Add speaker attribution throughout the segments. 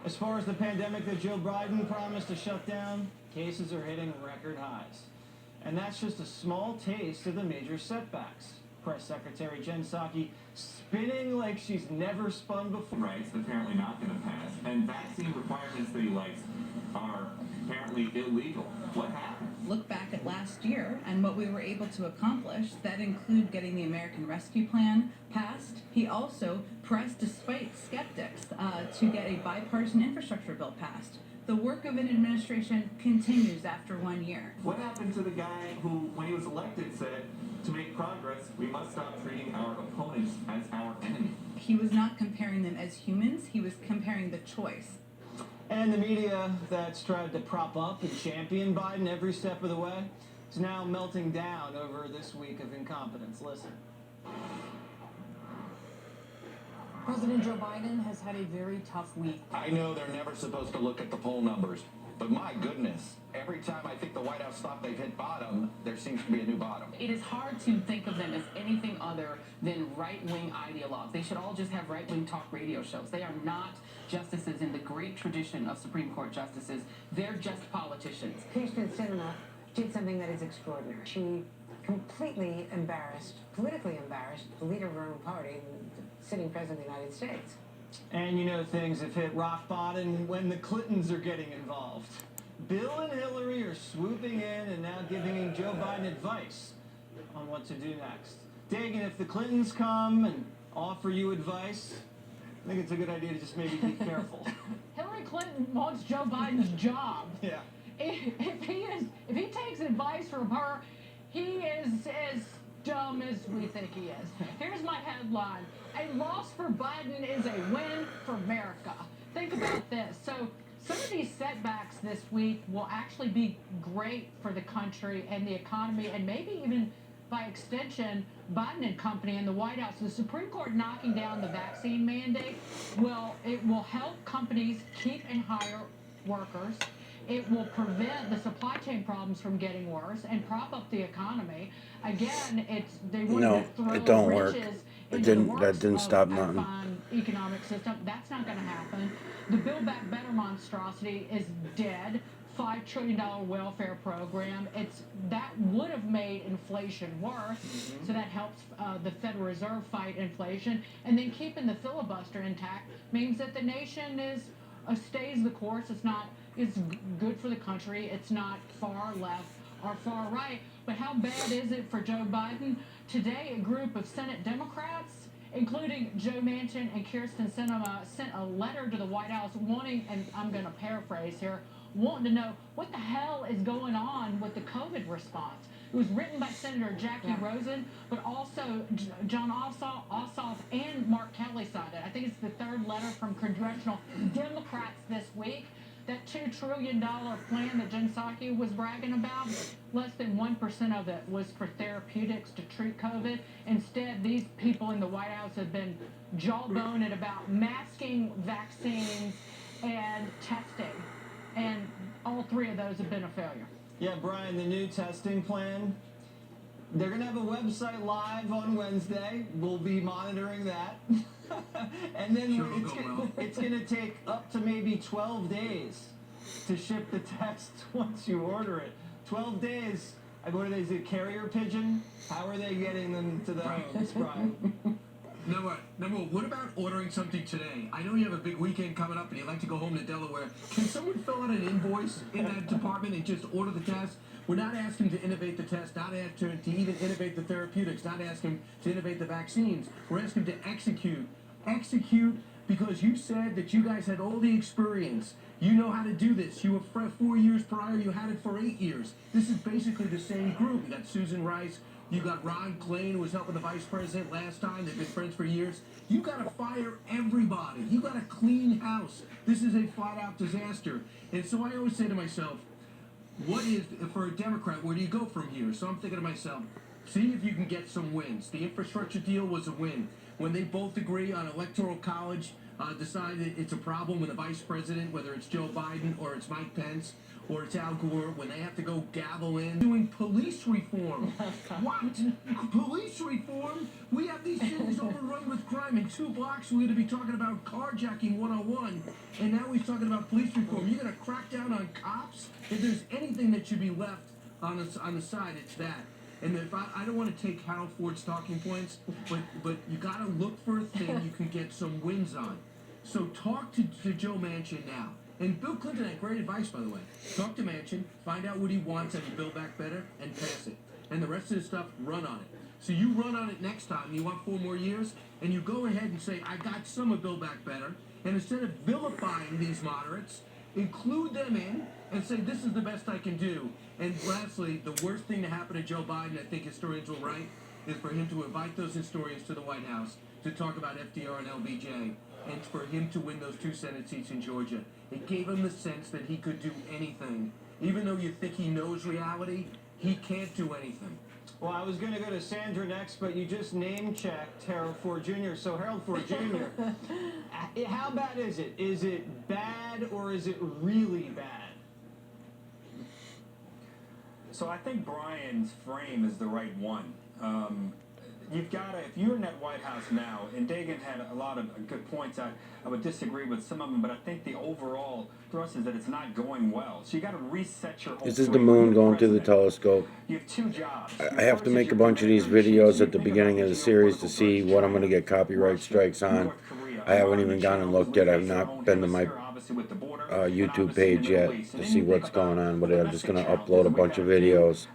Speaker 1: As far as the pandemic that Joe Biden promised to shut down, cases are hitting record highs. And that's just a small taste of the major setbacks. Press Secretary Jen Psaki spinning like she's never spun before.
Speaker 2: Rights apparently not going to pass, and vaccine requirements that he likes are apparently illegal. What happened?
Speaker 3: Look back at last year and what we were able to accomplish. That include getting the American Rescue Plan passed. He also pressed, despite skeptics, to get a bipartisan infrastructure bill passed. The work of an administration continues after 1 year.
Speaker 2: What happened to the guy who, when he was elected, said, to make progress, we must stop treating our opponents as our enemy?
Speaker 3: He was not comparing them as humans, he was comparing the choice.
Speaker 1: And the media that's tried to prop up and champion Biden every step of the way is now melting down over this week of incompetence. Listen.
Speaker 4: President Joe Biden has had a very tough week.
Speaker 5: I know they're never supposed to look at the poll numbers, but my goodness, every time I think the White House thought they've hit bottom, there seems to be a new bottom.
Speaker 6: It is hard to think of them as anything other than right-wing ideologues. They should all just have right-wing talk radio shows. They are not justices in the great tradition of Supreme Court justices. They're just politicians.
Speaker 7: Kirsten Sinema did something that is extraordinary. She completely embarrassed, politically embarrassed, the leader of her own party, the sitting president of the United States.
Speaker 1: And you know things have hit rock bottom when the Clintons are getting involved. Bill and Hillary are swooping in and now giving Joe Biden advice on what to do next. Dagan, if the Clintons come and offer you advice, I think it's a good idea to just maybe be careful.
Speaker 4: Hillary Clinton wants Joe Biden's job.
Speaker 1: Yeah.
Speaker 4: If he takes advice from her, he is as dumb as we think he is. Here's my headline. A loss for Biden is a win for America. Think about this. So some of these setbacks this week will actually be great for the country and the economy, and maybe even by extension, Biden and company in the White House. The Supreme Court knocking down the vaccine mandate will help companies keep and hire workers. It will prevent the supply chain problems from getting worse and prop up the economy. Again, they want to throw
Speaker 8: it don't
Speaker 4: riches
Speaker 8: work.
Speaker 4: into the
Speaker 8: That didn't stop
Speaker 4: of
Speaker 8: nothing.
Speaker 4: fine economic system. That's not going to happen. The Build Back Better monstrosity is dead. $5 trillion welfare program. That would have made inflation worse, so that helps the Federal Reserve fight inflation. And then keeping the filibuster intact means that the nation stays the course. It's good for the country. It's not far left or far right. But how bad is it for Joe Biden? Today, a group of Senate Democrats, including Joe Manchin and Kirsten Sinema, sent a letter to the White House wanting, and I'm going to paraphrase here, wanting to know what the hell is going on with the COVID response. It was written by Senator Jackie Rosen, but also John Ossoff and Mark Kelly signed it. I think it's the third letter from congressional Democrats this week. That $2 trillion plan that Jen Psaki was bragging about, less than 1% of it was for therapeutics to treat COVID. Instead, these people in the White House have been jawboning about masking, vaccines, and testing. And all three of those have been a failure.
Speaker 1: Yeah, Brian, the new testing plan, they're going to have a website live on Wednesday. We'll be monitoring that. And then it's going to take up to maybe 12 days to ship the test once you order it. 12 days. What are they? Is it carrier pigeon? How are they getting them to the homes, Brian?
Speaker 9: Number one, what about ordering something today? I know you have a big weekend coming up and you'd like to go home to Delaware. Can someone fill out an invoice in that department and just order the test? We're not asking to innovate the test, not asking to even innovate the therapeutics, not asking to innovate the vaccines. We're asking to execute. Execute because you said that you guys had all the experience. You know how to do this. You were 4 years prior, you had it for 8 years. This is basically the same group. You got Susan Rice, you got Ron Klain, who was helping the vice president last time. They've been friends for years. You got to fire everybody. You got to clean house. This is a flat-out disaster. And so I always say to myself, what is, for a Democrat, where do you go from here? So I'm thinking to myself, see if you can get some wins. The infrastructure deal was a win. When they both agree on electoral college, decide that it's a problem with a vice president, whether it's Joe Biden or it's Mike Pence or it's Al Gore, when they have to go gavel in doing police reform. What? Police reform? We have these cities overrun with crime. In 2 blocks, we're going to be talking about carjacking 101, and now he's talking about police reform. You're going to crack down on cops? If there's anything that should be left on the side, it's that. And if I don't want to take Hal Ford's talking points, but you got to look for a thing you can get some wins on. So talk to Joe Manchin now. And Bill Clinton had great advice, by the way. Talk to Manchin, find out what he wants on Build Back Better, and pass it. And the rest of the stuff, run on it. So you run on it next time. You want 4 more years, and you go ahead and say, I got some of Build Back Better. And instead of vilifying these moderates, include them in and say, this is the best I can do. And lastly, the worst thing to happen to Joe Biden, I think historians will write, is for him to invite those historians to the White House to talk about FDR and LBJ, and for him to win those 2 Senate seats in Georgia. It gave him the sense that he could do anything. Even though you think he knows reality, he can't do anything.
Speaker 1: Well, I was going to go to Sandra next, but you just name-checked Harold Ford Jr. So, Harold Ford Jr., how bad is it? Is it bad or is it really bad?
Speaker 8: So I think Brian's frame is the right one. You've got to, if you're in that White House now, and Dagan had a lot of good points, I would disagree with some of them, but I think the overall thrust is that it's not going well. So you got to reset your whole
Speaker 10: This is the moon going through the telescope.
Speaker 8: You have 2 jobs.
Speaker 10: I have to make a bunch of these videos at the beginning of the series to see what I'm going to get copyright strikes on. I haven't even gone and looked yet. I've not been to my YouTube page yet to see what's going on, but I'm just going to upload a bunch of videos,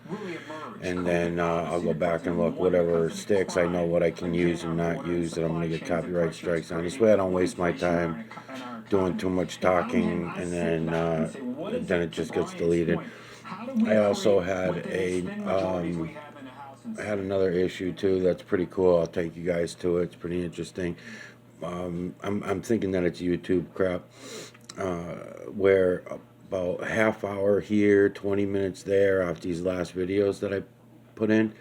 Speaker 10: and then I'll go back and look whatever sticks. I know what I can use and not use that I'm going to get copyright strikes on. This way I don't waste my time doing too much talking, and then it just gets deleted. I also had I had another issue too that's pretty cool. I'll take you guys to it. It's pretty interesting. I'm thinking that it's YouTube crap, where about half hour here, 20 minutes there off these last videos that I put in,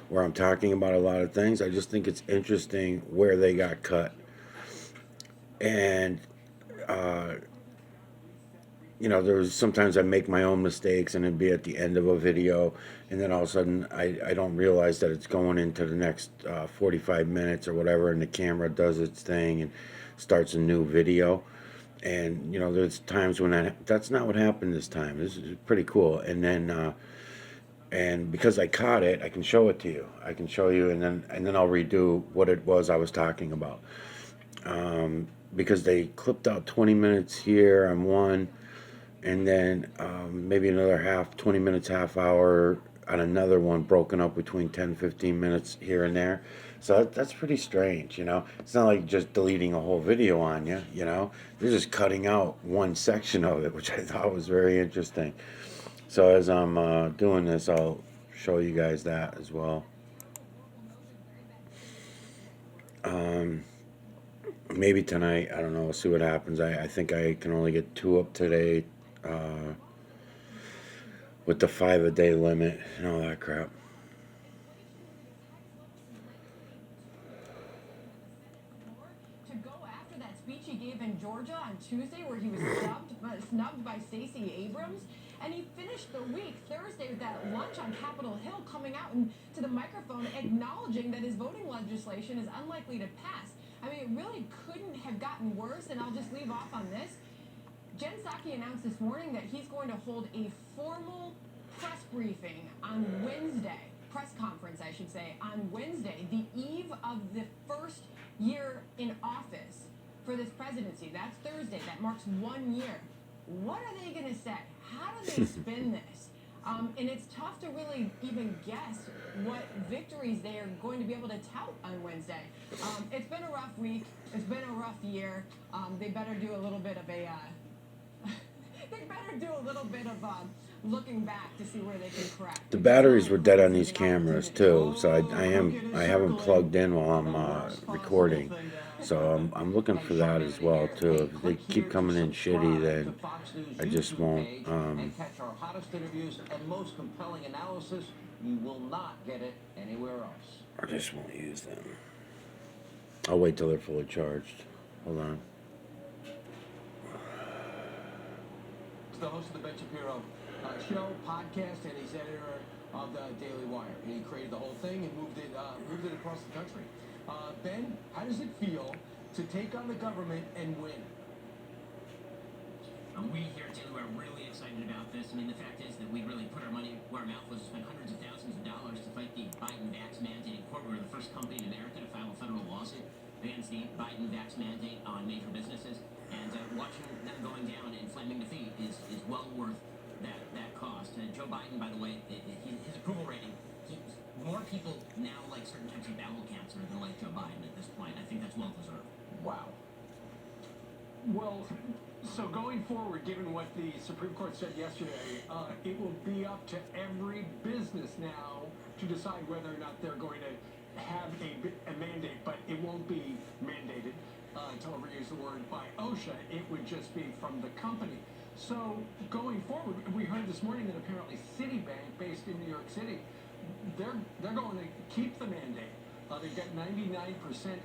Speaker 10: where I'm talking about a lot of things. I just think it's interesting where they got cut. And you know, there's sometimes I make my own mistakes and it'd be at the end of a video, and then all of a sudden I don't realize that it's going into the next 45 minutes or whatever, and the camera does its thing and starts a new video. And you know, there's times when that's not what happened this time. This is pretty cool. And then and because I caught it, I can show it to you. I can show you, and then I'll redo what it was I was talking about. Because they clipped out 20 minutes here on one, and then maybe another 20 minutes, half hour on another one, broken up between 10, 15 minutes here and there. So that's pretty strange, you know. It's not like just deleting a whole video on you, you know. They're just cutting out one section of it, which I thought was very interesting. So as I'm doing this, I'll show you guys that as well. Maybe tonight, I don't know, we'll see what happens. I think I can only get 2 up today, with the 5-a-day limit and all that crap.
Speaker 11: To go after that speech he gave in Georgia on Tuesday, where he was snubbed by Stacey Abrams, and he finished the week Thursday with that lunch on Capitol Hill, coming out to the microphone acknowledging that his voting legislation is unlikely to pass. I mean, it really couldn't have gotten worse, and I'll just leave off on this. Jen Psaki announced this morning that he's going to hold a formal press briefing on Wednesday, press conference, I should say, on Wednesday, the eve of the first year in office for this presidency. That's Thursday. That marks 1 year. What are they going to say? How do they spin this? And it's tough to really even guess what victories they are going to be able to tout on Wednesday. It's been a rough week. It's been a rough year. They better do a little bit of looking back to see where they can correct.
Speaker 10: The batteries were dead on these cameras too, so I haven't plugged in while I'm recording. So I'm looking for that as well too. If they keep coming in shitty, then I just won't.
Speaker 12: And catch our hottest interviews and most compelling analysis. You will not get it anywhere else.
Speaker 10: I just won't use them. I'll wait till they're fully charged. Hold on.
Speaker 13: the host of the Ben Shapiro show, podcast, and he's editor of the Daily Wire. And he created the whole thing and moved it across the country. Ben, how does it feel to take on the government and win?
Speaker 14: We here at Daily Wire are really excited about this. I mean, the fact is that we really put our money where our mouth was, spent hundreds of thousands of dollars to fight the Biden vax mandate in court. We were the first company in America to file a federal lawsuit against the Biden vax mandate on major businesses. And watching them going down in flaming defeat is well worth that cost. Joe Biden, by the way, his approval rating, more people now like certain types of bowel cancer than like Joe Biden at this point. I think that's well deserved.
Speaker 13: Wow. Well, so going forward, given what the Supreme Court said yesterday, it will be up to every business now to decide whether or not they're going to have a mandate, but it won't be mandated, to overuse the word, by OSHA. It would just be from the company. So going forward, we heard this morning that apparently Citibank, based in New York City, they're going to keep the mandate. They've got 99%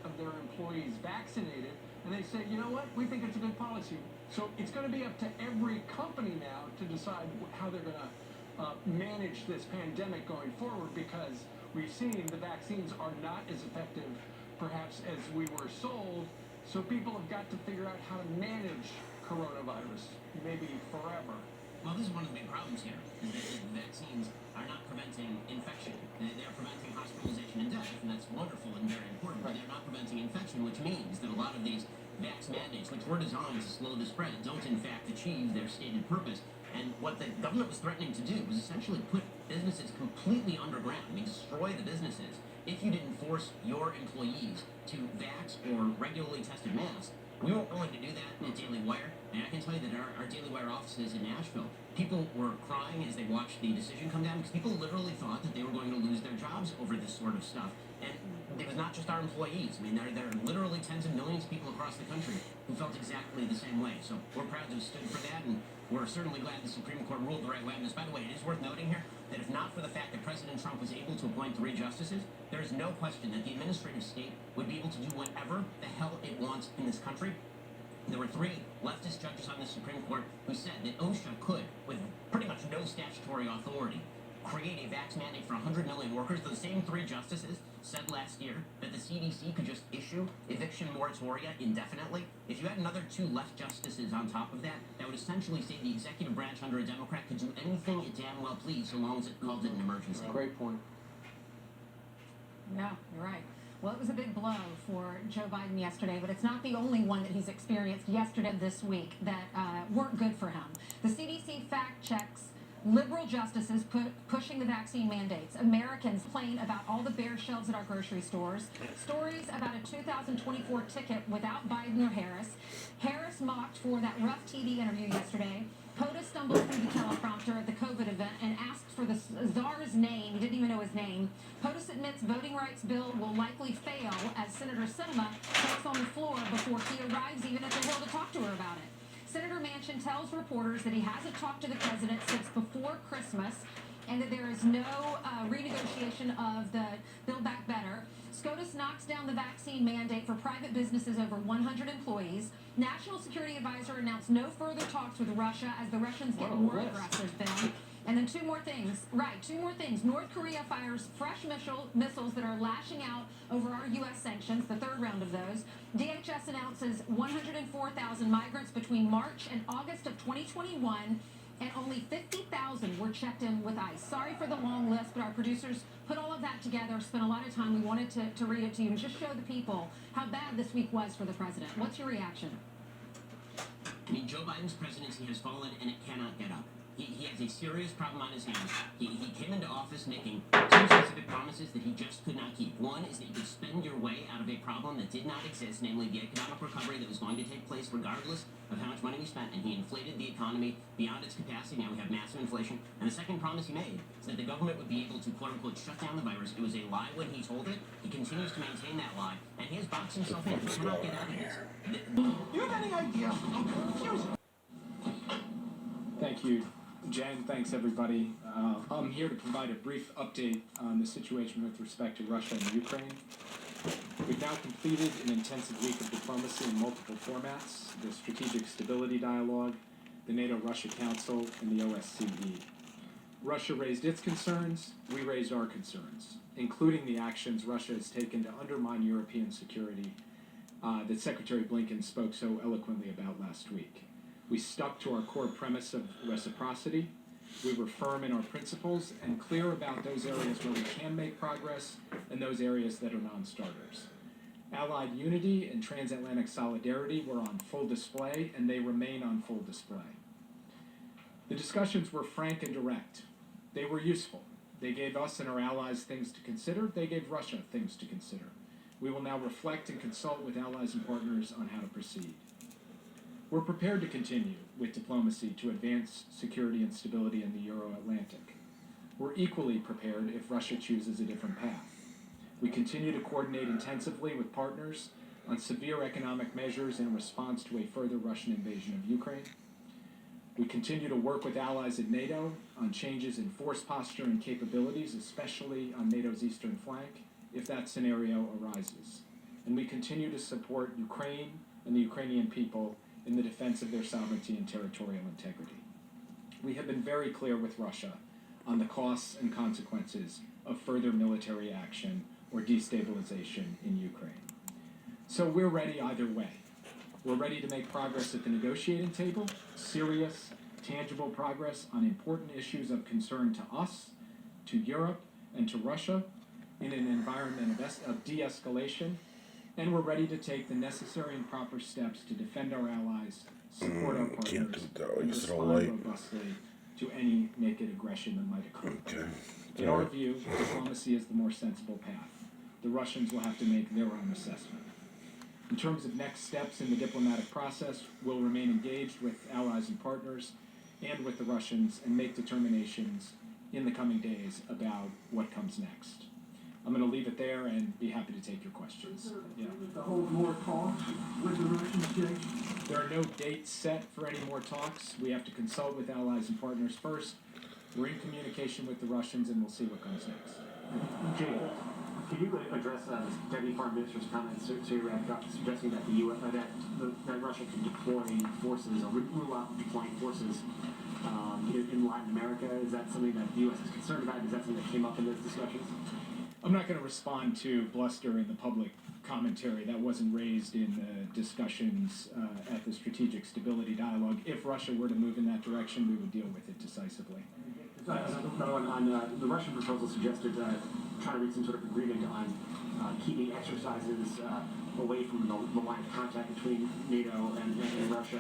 Speaker 13: of their employees vaccinated, and they say, you know what, we think it's a good policy. So it's going to be up to every company now to decide how they're going to manage this pandemic going forward, because we've seen the vaccines are not as effective, perhaps, as we were sold. So people have got to figure out how to manage coronavirus, maybe forever.
Speaker 14: Well, this is one of the big problems here, is that the vaccines are not preventing infection. They're preventing hospitalization and death, and that's wonderful and very important, but they're not preventing infection, which means that a lot of these vax mandates, which were designed to slow the spread, don't in fact achieve their stated purpose. And what the government was threatening to do was essentially put businesses completely underground. I mean, destroy the businesses if you didn't force your employees to vax or regularly tested masks. We weren't willing to do that at Daily Wire, and I can tell you that our Daily Wire offices in Nashville, people were crying as they watched the decision come down, because people literally thought that they were going to lose their jobs over this sort of stuff. And it was not just our employees. I mean, there are literally tens of millions of people across the country who felt exactly the same way. So we're proud to have stood for that, and we're certainly glad the Supreme Court ruled the right way on this. By the way, it is worth noting here that if not for the fact that President Trump was able to appoint 3 justices, there is no question that the administrative state would be able to do whatever the hell it wants in this country. There were 3 leftist judges on the Supreme Court who said that OSHA could, with pretty much no statutory authority, create a vax mandate for 100 million workers. The same 3 justices said last year that the CDC could just issue eviction moratoria indefinitely. If you had another 2 left justices on top of that, that would essentially say the executive branch under a Democrat could do anything it damn well pleased, so long as it called it an emergency.
Speaker 13: Great point.
Speaker 11: Yeah, you're right. Well, it was a big blow for Joe Biden yesterday, but it's not the only one that he's experienced yesterday this week that weren't good for him. The CDC fact checks liberal justices pushing the vaccine mandates. Americans complain about all the bare shelves at our grocery stores. Stories about a 2024 ticket without Biden or Harris. Harris mocked for that rough TV interview yesterday. POTUS stumbled through the teleprompter at the COVID event and asked for the czar's name. He didn't even know his name. POTUS admits voting rights bill will likely fail as Senator Sinema takes on the floor before he arrives even at the Hill to talk to her about it. Senator Manchin tells reporters that he hasn't talked to the president since before Christmas and that there is no renegotiation of the Build Back Better. SCOTUS knocks down the vaccine mandate for private businesses over 100 employees. National Security Advisor announced no further talks with Russia as the Russians get more aggressive then. And then 2 more things. Right, 2 more things. North Korea fires fresh missiles that are lashing out over our U.S. sanctions, the 3rd round of those. DHS announces 104,000 migrants between March and August of 2021, and only 50,000 were checked in with ICE. Sorry for the long list, but our producers put all of that together, spent a lot of time. We wanted to read it to you and just show the people how bad this week was for the president. What's your reaction?
Speaker 14: I mean, Joe Biden's presidency has fallen, and it cannot get up. He has a serious problem on his hands. He came into office making 2 specific promises that he just could not keep. One is that you could spend your way out of a problem that did not exist, namely the economic recovery that was going to take place regardless of how much money we spent, and he inflated the economy beyond its capacity. Now we have massive inflation. And the second promise he made is that the government would be able to, quote-unquote, shut down the virus. It was a lie when he told it. He continues to maintain that lie, and he has boxed himself in. He cannot get out of this.
Speaker 13: You have any idea how confusing?
Speaker 15: Thank you, Jen. Thanks, everybody. I'm here to provide a brief update on the situation with respect to Russia and Ukraine. We've now completed an intensive week of diplomacy in multiple formats: the Strategic Stability Dialogue, the NATO-Russia Council, and the OSCE. Russia raised its concerns, we raised our concerns, including the actions Russia has taken to undermine European security that Secretary Blinken spoke so eloquently about last week. We stuck to our core premise of reciprocity. We were firm in our principles and clear about those areas where we can make progress and those areas that are non-starters. Allied unity and transatlantic solidarity were on full display, and they remain on full display. The discussions were frank and direct. They were useful. They gave us and our allies things to consider. They gave Russia things to consider. We will now reflect and consult with allies and partners on how to proceed. We're prepared to continue with diplomacy to advance security and stability in the Euro-Atlantic. We're equally prepared if Russia chooses a different path. We continue to coordinate intensively with partners on severe economic measures in response to a further Russian invasion of Ukraine. We continue to work with allies at NATO on changes in force posture and capabilities, especially on NATO's eastern flank, if that scenario arises. And we continue to support Ukraine and the Ukrainian people in the defense of their sovereignty and territorial integrity. We have been very clear with Russia on the costs and consequences of further military action or destabilization in Ukraine. So we're ready either way. We're ready to make progress at the negotiating table, serious, tangible progress on important issues of concern to us, to Europe, and to Russia in an environment of de-escalation, and we're ready to take the necessary and proper steps to defend our allies, support our partners, and respond robustly to any naked aggression that might occur. In our view, diplomacy is the more sensible path. The Russians will have to make their own assessment. In terms of next steps in the diplomatic process, we'll remain engaged with allies and partners and with the Russians and make determinations in the coming days about what comes next. I'm going to leave it there and be happy to take your questions.
Speaker 13: To hold more talks with the Russians, Jake?
Speaker 15: There are no dates set for any more talks. We have to consult with allies and partners first. We're in communication with the Russians, and we'll see what comes next.
Speaker 16: Jake, can you address Deputy Foreign Minister's comments suggesting that that Russia can deploy forces or rule out deploying forces in Latin America? Is that something that the U.S. is concerned about? Is that something that came up in those discussions?
Speaker 15: I'm not going to respond to bluster in the public commentary. That wasn't raised in the discussions at the Strategic Stability Dialogue. If Russia were to move in that direction, we would deal with it decisively.
Speaker 16: Another one on the Russian proposal suggested trying to reach some sort of agreement on keeping exercises away from the line of contact between NATO and Russia,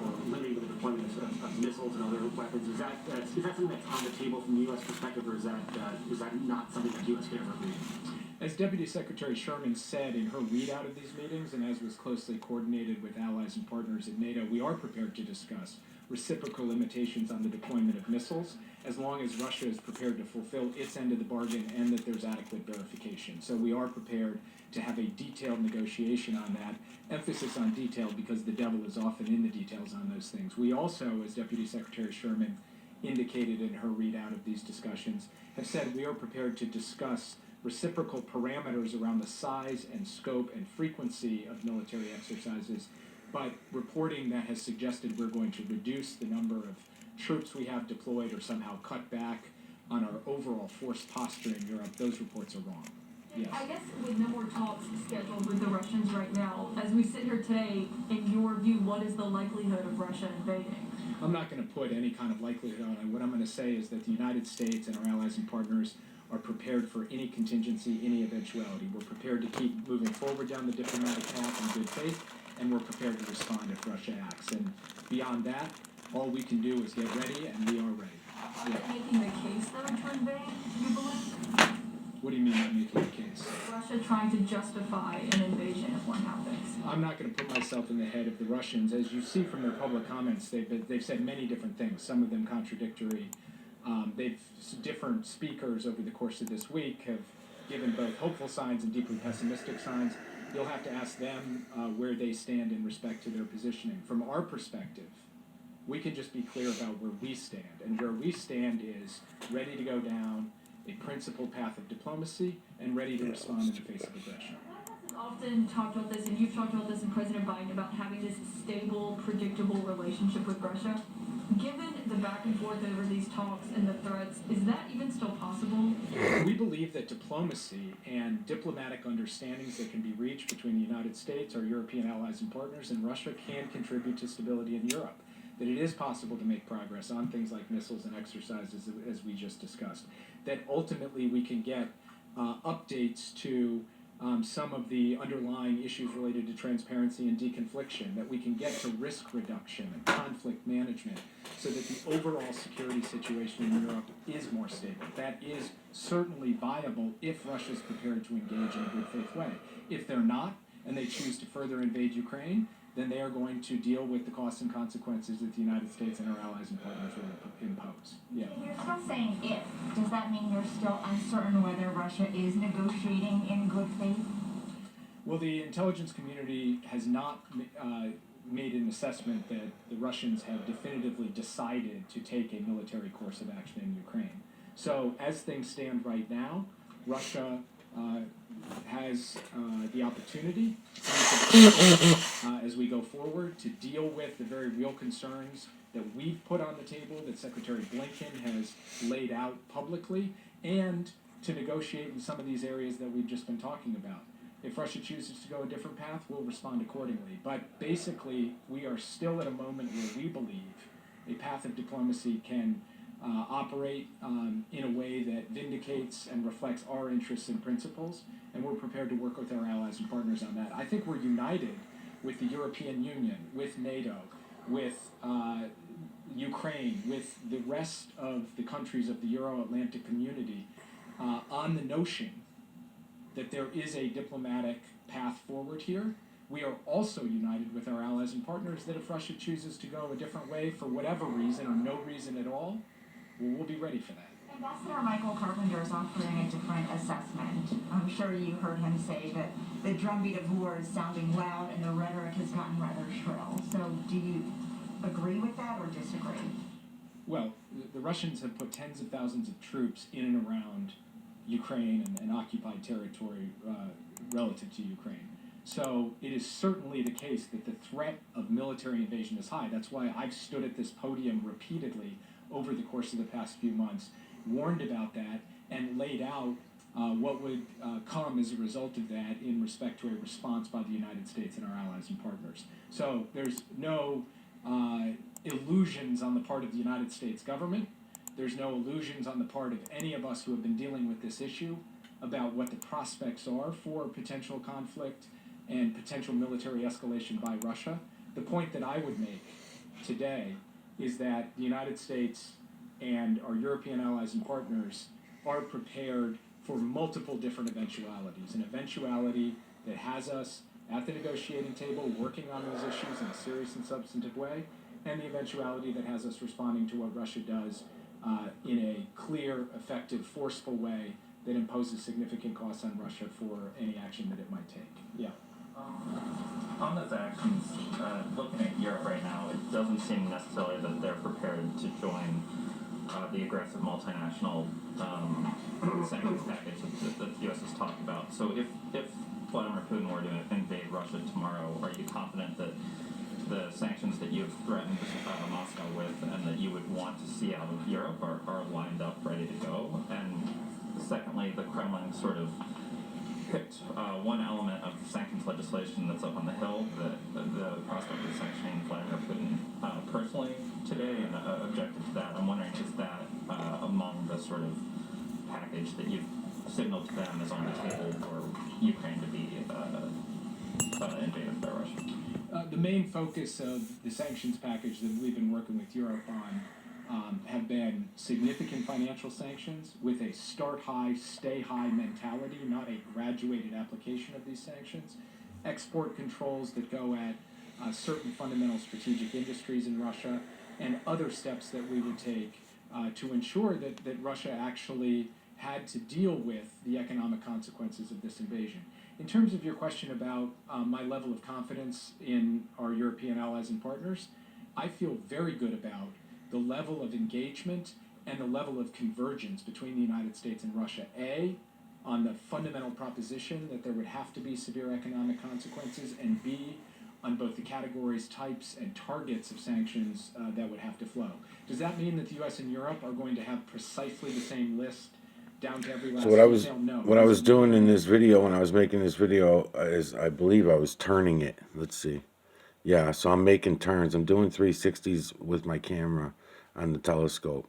Speaker 16: or limiting the deployment of missiles and other weapons. Is that something that's on the table from the U.S. perspective, or is that not something that the U.S. could ever agree to?
Speaker 15: As Deputy Secretary Sherman said in her readout of these meetings, and as was closely coordinated with allies and partners at NATO, we are prepared to discuss reciprocal limitations on the deployment of missiles, as long as Russia is prepared to fulfill its end of the bargain and that there's adequate verification. So we are prepared to have a detailed negotiation on that, emphasis on detail because the devil is often in the details on those things. We also, as Deputy Secretary Sherman indicated in her readout of these discussions, have said we are prepared to discuss reciprocal parameters around the size and scope and frequency of military exercises, but reporting that has suggested we're going to reduce the number of troops we have deployed or somehow cut back on our overall force posture in Europe, those reports are wrong. Yes.
Speaker 11: I guess with no more talks scheduled with the Russians right now, as we sit here today, in your view, what is the likelihood of Russia invading?
Speaker 15: I'm not going to put any kind of likelihood on it. What I'm going to say is that the United States and our allies and partners are prepared for any contingency, any eventuality. We're prepared to keep moving forward down the diplomatic path in good faith, and we're prepared to respond if Russia acts. And beyond that, all we can do is get ready, and we are ready.
Speaker 11: Are they making the case, though, to invade, you believe?
Speaker 15: What do you mean by making the case?
Speaker 11: Russia trying to justify an invasion if one happens.
Speaker 15: I'm not going to put myself in the head of the Russians. As you see from their public comments, they've said many different things, some of them contradictory. Different speakers over the course of this week have given both hopeful signs and deeply pessimistic signs. You'll have to ask them where they stand in respect to their positioning. From our perspective, we can just be clear about where we stand. And where we stand is ready to go down a principled path of diplomacy and ready to respond in the face of aggression.
Speaker 11: Why hasn't
Speaker 17: often talked about this, and you've talked about this in President Biden, about having this stable, predictable relationship with Russia. Given the back and forth over these talks and the threats, is that even still possible?
Speaker 15: We believe that diplomacy and diplomatic understandings that can be reached between the United States, our European allies and partners, and Russia can contribute to stability in Europe. That it is possible to make progress on things like missiles and exercises, as we just discussed. That ultimately we can get updates to some of the underlying issues related to transparency and deconfliction, that we can get to risk reduction and conflict management so that the overall security situation in Europe is more stable. That is certainly viable if Russia is prepared to engage in a good faith way. If they're not, and they choose to further invade Ukraine, then they are going to deal with the costs and consequences that the United States and our allies and partners will impose. Yeah.
Speaker 18: You're still saying if. Does that mean you're still uncertain whether Russia is negotiating in good faith?
Speaker 15: Well, the intelligence community has not made an assessment that the Russians have definitively decided to take a military course of action in Ukraine. So, as things stand right now, Russia has the opportunity as we go forward to deal with the very real concerns that we've put on the table, that Secretary Blinken has laid out publicly, and to negotiate in some of these areas that we've just been talking about. If Russia chooses to go a different path, we'll respond accordingly. But basically, we are still at a moment where we believe a path of diplomacy can operate in a way that vindicates and reflects our interests and principles, and we're prepared to work with our allies and partners on that. I think we're united with the European Union, with NATO, with Ukraine, with the rest of the countries of the Euro-Atlantic community on the notion that there is a diplomatic path forward here. We are also united with our allies and partners that if Russia chooses to go a different way for whatever reason or no reason at all, we'll be ready for that.
Speaker 18: Ambassador Michael Carpenter is offering a different assessment. I'm sure you heard him say that the drumbeat of war is sounding loud and the rhetoric has gotten rather shrill. So do you agree with that or disagree?
Speaker 15: Well, the Russians have put tens of thousands of troops in and around Ukraine and occupied territory relative to Ukraine. So it is certainly the case that the threat of military invasion is high. That's why I've stood at this podium repeatedly over the course of the past few months, warned about that, and laid out what would come as a result of that in respect to a response by the United States and our allies and partners. So there's no illusions on the part of the United States government. There's no illusions on the part of any of us who have been dealing with this issue about what the prospects are for potential conflict and potential military escalation by Russia. The point that I would make today is that the United States and our European allies and partners are prepared for multiple different eventualities. An eventuality that has us at the negotiating table working on those issues in a serious and substantive way, and the eventuality that has us responding to what Russia does in a clear, effective, forceful way that imposes significant costs on Russia for any action that it might take. Yeah.
Speaker 2: On those actions, looking at Europe right now, it doesn't seem necessarily that they're prepared to join the aggressive multinational sanctions package that the U.S. has talked about. So if Vladimir Putin were to invade Russia tomorrow, are you confident that the sanctions that you've threatened Moscow with and that you would want to see out of Europe are lined up, ready to go? And secondly, the Kremlin sort of picked one element of sanctions legislation that's up on the Hill, the prospect of sanctioning Vladimir Putin personally today, and objected to that. I'm wondering, is that among the sort of package that you've signaled to them is on the table for Ukraine to be invaded by Russia?
Speaker 15: The main focus of the sanctions package that we've been working with Europe on have been significant financial sanctions with a start high, stay high mentality, not a graduated application of these sanctions. Export controls that go at certain fundamental strategic industries in Russia, and other steps that we would take to ensure that Russia actually had to deal with the economic consequences of this invasion. In terms of your question about my level of confidence in our European allies and partners, I feel very good about the level of engagement and the level of convergence between the United States and Russia. A, on the fundamental proposition that there would have to be severe economic consequences, and B, on both the categories, types, and targets of sanctions that would have to flow. Does that mean that the U.S. and Europe are going to have precisely the same list down to every last
Speaker 10: So
Speaker 15: detail? No.
Speaker 10: what I was doing in this video, when I was making this video, is I believe I was turning it. Let's see. Yeah, so I'm making turns. I'm doing 360s with my camera on the telescope,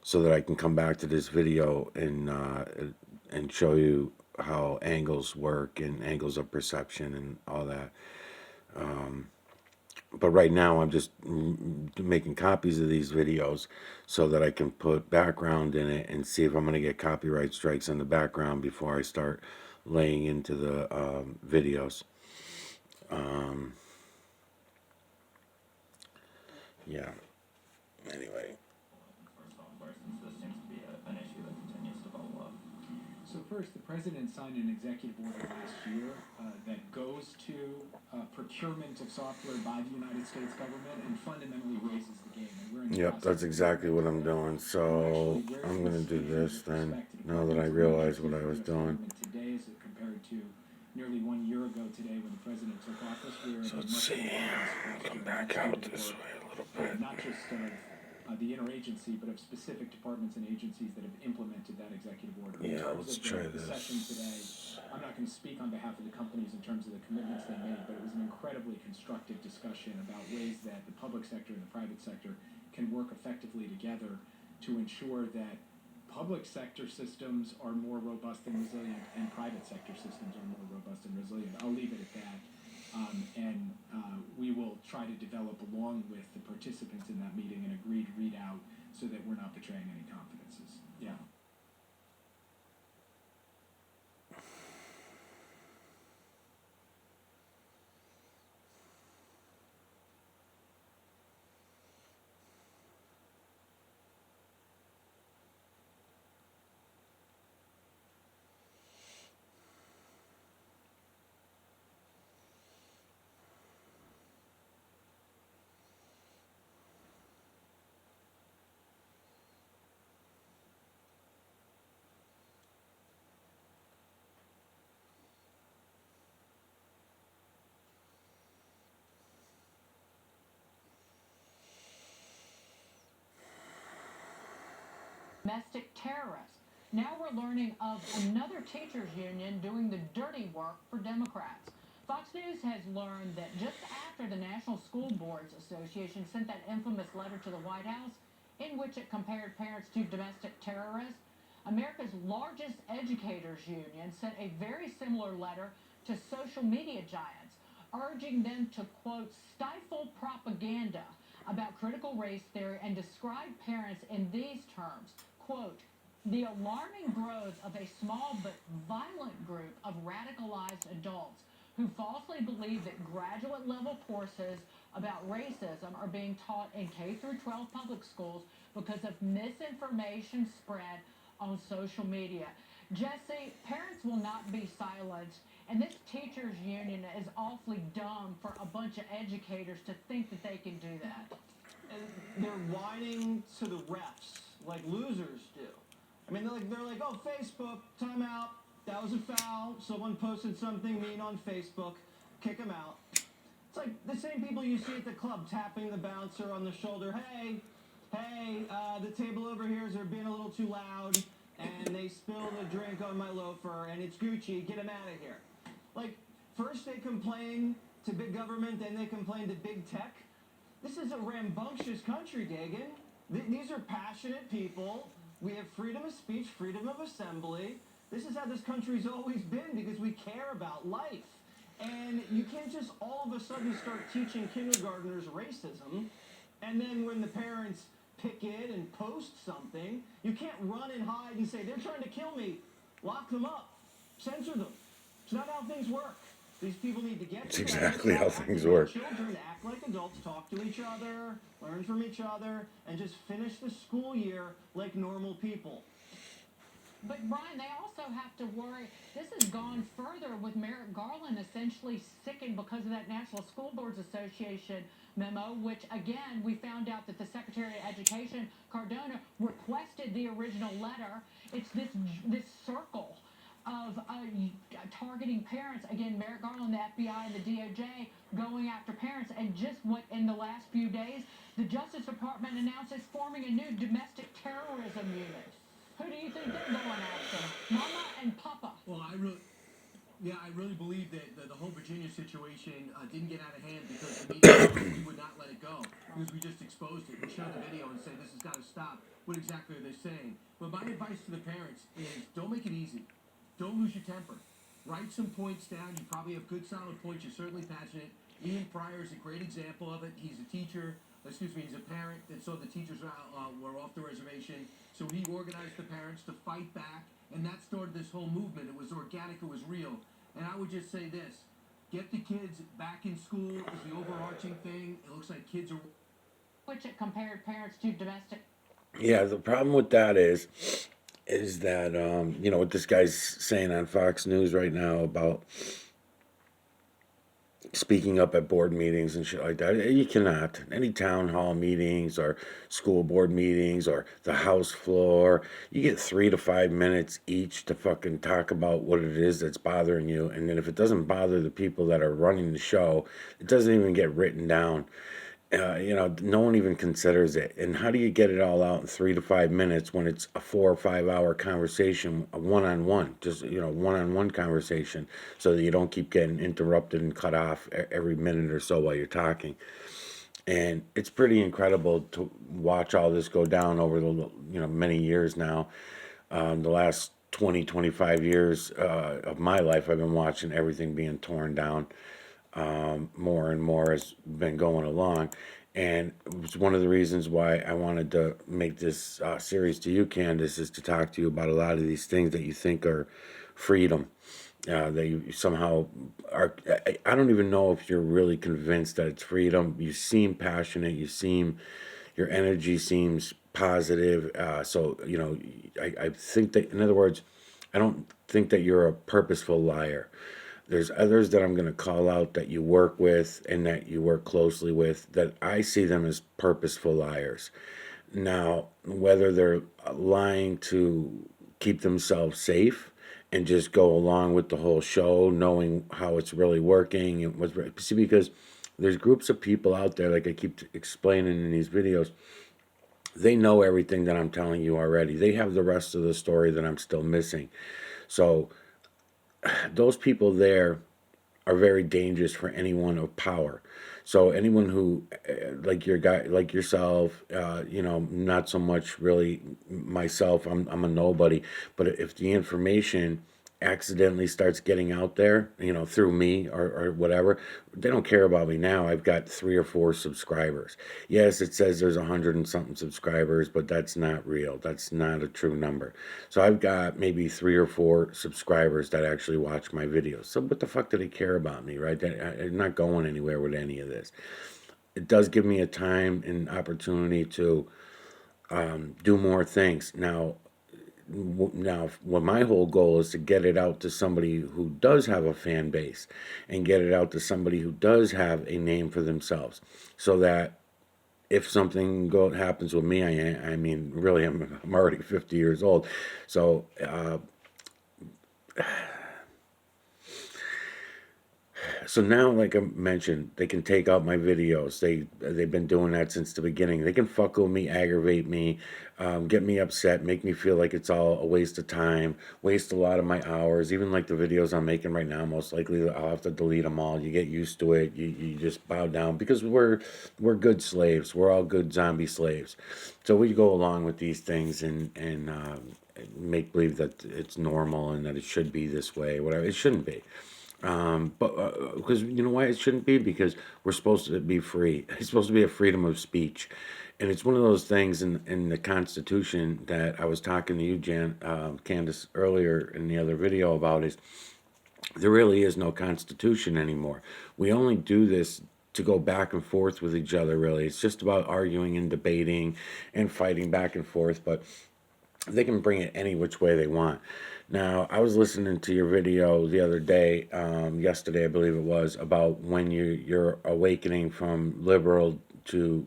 Speaker 10: so that I can come back to this video and show you how angles work and angles of perception and all that. But right now I'm just making copies of these videos so that I can put background in it and see if I'm going to get copyright strikes in the background before I start laying into the videos. Yeah. Anyway.
Speaker 15: So first, the president signed an executive order last year that goes to procurement of software by the United States government and fundamentally raises the game. And we're in the
Speaker 10: Yep, that's exactly what I'm doing. So I'm going to do this then, now that I realize what I was doing.
Speaker 15: Today, as compared to nearly 1 year ago today when the president took office, we're
Speaker 10: So let's see. Come back out this way a little bit.
Speaker 15: not just of the interagency, but of specific departments and agencies that have implemented that executive order.
Speaker 10: Yeah, let's try
Speaker 15: the session today, I'm not going to speak on behalf of the companies in terms of the commitments they made, but it was an incredibly constructive discussion about ways that the public sector and the private sector can work effectively together to ensure that public sector systems are more robust and resilient and private sector systems are more robust and resilient. I'll leave it at that. And we will try to develop, along with the participants in that meeting, an agreed readout so that we're not betraying any confidences. Yeah.
Speaker 4: Domestic terrorists. Now we're learning of another teachers union doing the dirty work for Democrats. Fox News has learned that just after the National School Boards Association sent that infamous letter to the White House in which it compared parents to domestic terrorists, America's largest educators union sent a very similar letter to social media giants, urging them to, quote, stifle propaganda about critical race theory and describe parents in these terms, quote, the alarming growth of a small but violent group of radicalized adults who falsely believe that graduate level courses about racism are being taught in K through 12 public schools because of misinformation spread on social media. Jesse, parents will not be silenced, and this teachers union is awfully dumb for a bunch of educators to think that they can do that.
Speaker 1: And they're whining to the refs like losers do. I mean, they're like, oh, Facebook, timeout, that was a foul, someone posted something mean on Facebook, kick them out. It's like the same people you see at the club tapping the bouncer on the shoulder, hey, the table over here is being a little too loud, and they spilled a drink on my loafer, and it's Gucci, get them out of here. Like, first they complain to big government, then they complain to big tech. This is a rambunctious country, Dagan. These are passionate people. We have freedom of speech, freedom of assembly. This is how this country's always been because we care about life. And you can't just all of a sudden start teaching kindergartners racism, and then when the parents picket and post something, you can't run and hide and say, they're trying to kill me. Lock them up. Censor them. It's not how things work. These people need to get
Speaker 10: It's
Speaker 1: together,
Speaker 10: exactly how
Speaker 1: stop
Speaker 10: things
Speaker 1: acting like
Speaker 10: work.
Speaker 1: children, act like adults, talk to each other, learn from each other, and just finish the school year like normal people.
Speaker 4: But Brian, they also have to worry. This has gone further with Merrick Garland essentially sickened because of that National School Boards Association memo, which again, we found out that the Secretary of Education, Cardona, requested the original letter. It's this circle of targeting parents. Again, Merrick Garland, the FBI, and the DOJ going after parents. And just what in the last few days, the Justice Department announced it's forming a new domestic terrorism unit. Who do you think they're going after? Mama and Papa.
Speaker 9: Well, I really believe that the whole Virginia situation didn't get out of hand because the media would not let it go. Because we just exposed it. We showed the video and said, this has got to stop. What exactly are they saying? But my advice to the parents is don't make it easy. Don't lose your temper. Write some points down. You probably have good, solid points. You're certainly passionate. Ian Pryor is a great example of it. He's a teacher. He's a parent. And so the teachers were off the reservation. So he organized the parents to fight back. And that started this whole movement. It was organic. It was real. And I would just say this. Get the kids back in school is the overarching thing. It looks like kids are...
Speaker 4: Which it compared parents to domestic.
Speaker 10: Yeah, the problem with that is that, you know, what this guy's saying on Fox News right now about speaking up at board meetings and shit like that. You cannot. Any town hall meetings or school board meetings or the House floor, you get 3 to 5 minutes each to fucking talk about what it is that's bothering you. And then if it doesn't bother the people that are running the show, it doesn't even get written down. You know, no one even considers it. And how do you get it all out in 3 to 5 minutes when it's a 4 or 5 hour conversation, a one-on-one, just, you know, one-on-one conversation, so that you don't keep getting interrupted and cut off every minute or so while you're talking. And it's pretty incredible to watch all this go down over the, you know, many years now. The last 20, 25 years of my life, I've been watching everything being torn down. More and more has been going along, and it was one of the reasons why I wanted to make this series to you, Candace, is to talk to you about a lot of these things that you think are freedom, that you somehow are. I don't even know if you're really convinced that it's freedom. You seem passionate. Your energy seems positive. So, you know, I think that, in other words, I don't think that you're a purposeful liar. There's others that I'm going to call out that you work with and that you work closely with that I see them as purposeful liars. Now, whether they're lying to keep themselves safe and just go along with the whole show, knowing how it's really working, and see, because there's groups of people out there, like I keep explaining in these videos, they know everything that I'm telling you already. They have the rest of the story that I'm still missing. So those people there are very dangerous for anyone of power. So anyone who, like your guy, like yourself, you know, not so much really myself. I'm a nobody. But if the information accidentally starts getting out there, you know, through me or whatever, they don't care about me now. I've got 3 or 4 subscribers. Yes, it says there's 100 and something subscribers, but that's not real. That's not a true number. So I've got maybe 3 or 4 subscribers that actually watch my videos. So what the fuck do they care about me, right? I'm not going anywhere with any of this. It does give me a time and opportunity to do more things. Now, what my whole goal is to get it out to somebody who does have a fan base and get it out to somebody who does have a name for themselves, so that if something happens with me, I mean, really, I'm already 50 years old. So, so now, like I mentioned, they can take out my videos. They've been doing that since the beginning. They can fuck with me, aggravate me, get me upset, make me feel like it's all a waste of time, waste a lot of my hours. Even like the videos I'm making right now, most likely I'll have to delete them all. You get used to it. You just bow down, because we're good slaves. We're all good zombie slaves. So we go along with these things and make believe that it's normal and that it should be this way. Whatever, it shouldn't be. But because you know why it shouldn't be? Because we're supposed to be free. It's supposed to be a freedom of speech, and it's one of those things in the Constitution that I was talking to you, Candace, earlier in the other video about. Is there really is no Constitution anymore. We only do this to go back and forth with each other. Really, it's just about arguing and debating and fighting back and forth, but they can bring it any which way they want. Now, I was listening to your video the other day, yesterday I believe it was, about when you're awakening from liberal to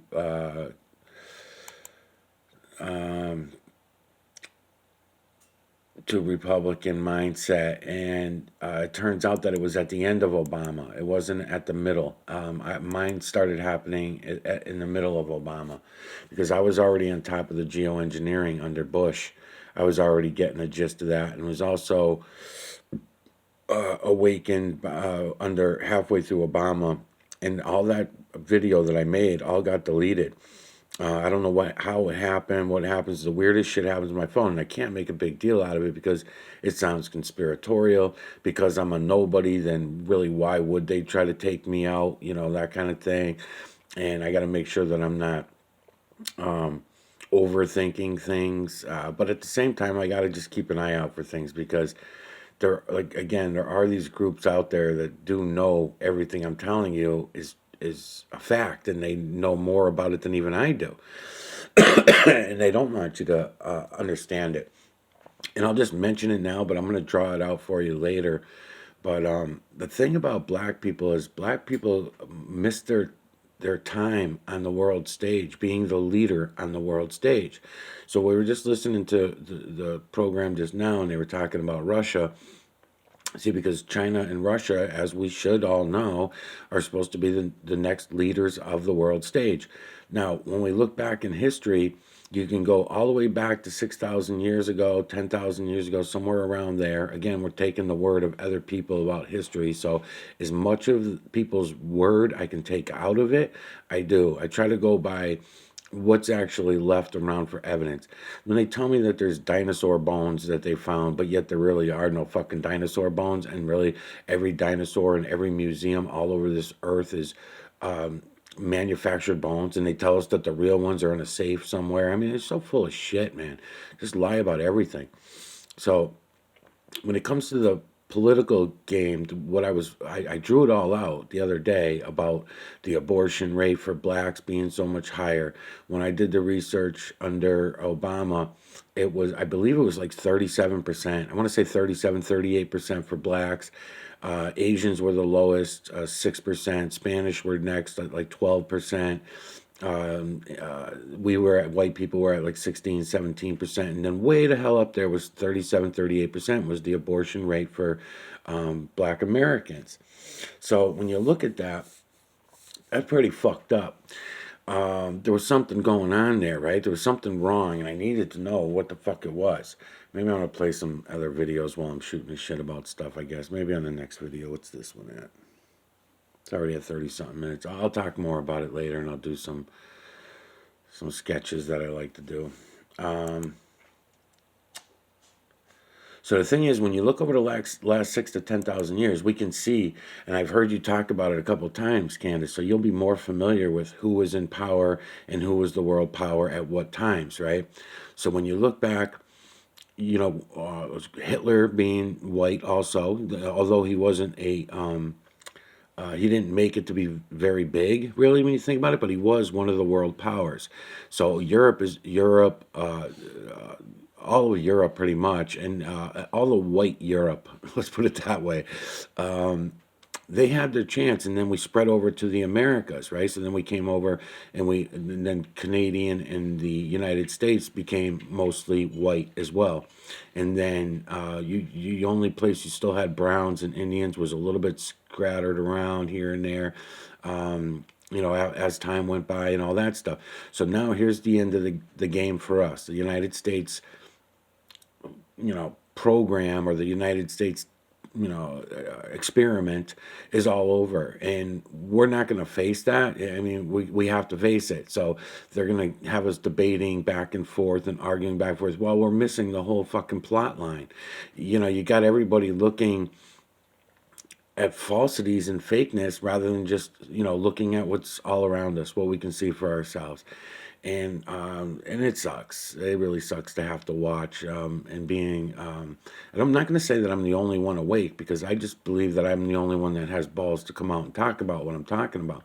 Speaker 10: to Republican mindset, and it turns out that it was at the end of Obama. It wasn't at the middle. Mine started happening in the middle of Obama, because I was already on top of the geoengineering under Bush. I was already getting a gist of that, and was also awakened under halfway through Obama, and all that video that I made all got deleted. I don't know how it happened, what happens. The weirdest shit happens to my phone, and I can't make a big deal out of it because it sounds conspiratorial. Because I'm a nobody, then really, why would they try to take me out? You know, that kind of thing. And I got to make sure that I'm not overthinking things. But at the same time, I got to just keep an eye out for things, because there are these groups out there that do know everything I'm telling you is a fact, and they know more about it than even I do. And they don't want you to understand it. And I'll just mention it now, but I'm going to draw it out for you later. But the thing about black people is black people miss their time on the world stage, being the leader on the world stage. So we were just listening to the program just now, and they were talking about Russia. See, because China and Russia, as we should all know, are supposed to be the next leaders of the world stage. Now, when we look back in history, you can go all the way back to 6,000 years ago, 10,000 years ago, somewhere around there. Again, we're taking the word of other people about history. So as much of people's word I can take out of it, I do. I try to go by what's actually left around for evidence. When they tell me that there's dinosaur bones that they found, but yet there really are no fucking dinosaur bones, and really every dinosaur in every museum all over this earth is manufactured bones, and they tell us that the real ones are in a safe somewhere. I mean, it's so full of shit, man. Just lie about everything. So when it comes to the political game, I drew it all out the other day about the abortion rate for blacks being so much higher. When I did the research under Obama, I believe it was like 37%. I want to say 37, 38% for blacks. Asians were the lowest, 6%. Spanish were next at like 12%. White people were at like 16, 17%, and then way the hell up there was 37, 38% was the abortion rate for black Americans. So when you look at that, that's pretty fucked up. There was something going on there, right? There was something wrong, and I needed to know what the fuck it was. Maybe I'm gonna play some other videos while I'm shooting this shit about stuff, I guess. Maybe on the next video. What's this one at? It's already at 30-something minutes. I'll talk more about it later, and I'll do some sketches that I like to do. So the thing is, when you look over the last 6 to 10,000 years, we can see, and I've heard you talk about it a couple of times, Candace, so you'll be more familiar with who was in power and who was the world power at what times, right? So when you look back, you know, Hitler being white also, although he wasn't he didn't make it to be very big, really, when you think about it, but he was one of the world powers. So Europe, all of Europe pretty much, and all of white Europe, let's put it that way, they had their chance, and then we spread over to the Americas, right? So then we came over, and then Canadian and the United States became mostly white as well. And then the only place you still had browns and Indians was a little bit scattered around here and there, you know, as time went by and all that stuff. So now here's the end of the game for us. The United States, you know, program, or the United States, you know, experiment is all over, and we're not going to face that. I mean, we have to face it. So they're going to have us debating back and forth and arguing back and forth. Well, we're missing the whole fucking plot line. You know, you got everybody looking at falsities and fakeness rather than just, you know, looking at what's all around us, what we can see for ourselves. And it sucks. It really sucks to have to watch, and being, and I'm not going to say that I'm the only one awake, because I just believe that I'm the only one that has balls to come out and talk about what I'm talking about.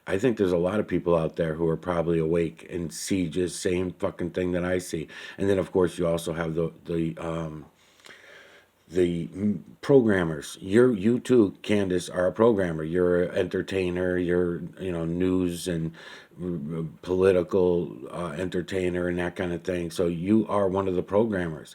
Speaker 10: I think there's a lot of people out there who are probably awake and see just same fucking thing that I see. And then of course you also have the programmers. You too, Candace, are a programmer. You're an entertainer. You're, you know, news and political entertainer and that kind of thing. So you are one of the programmers.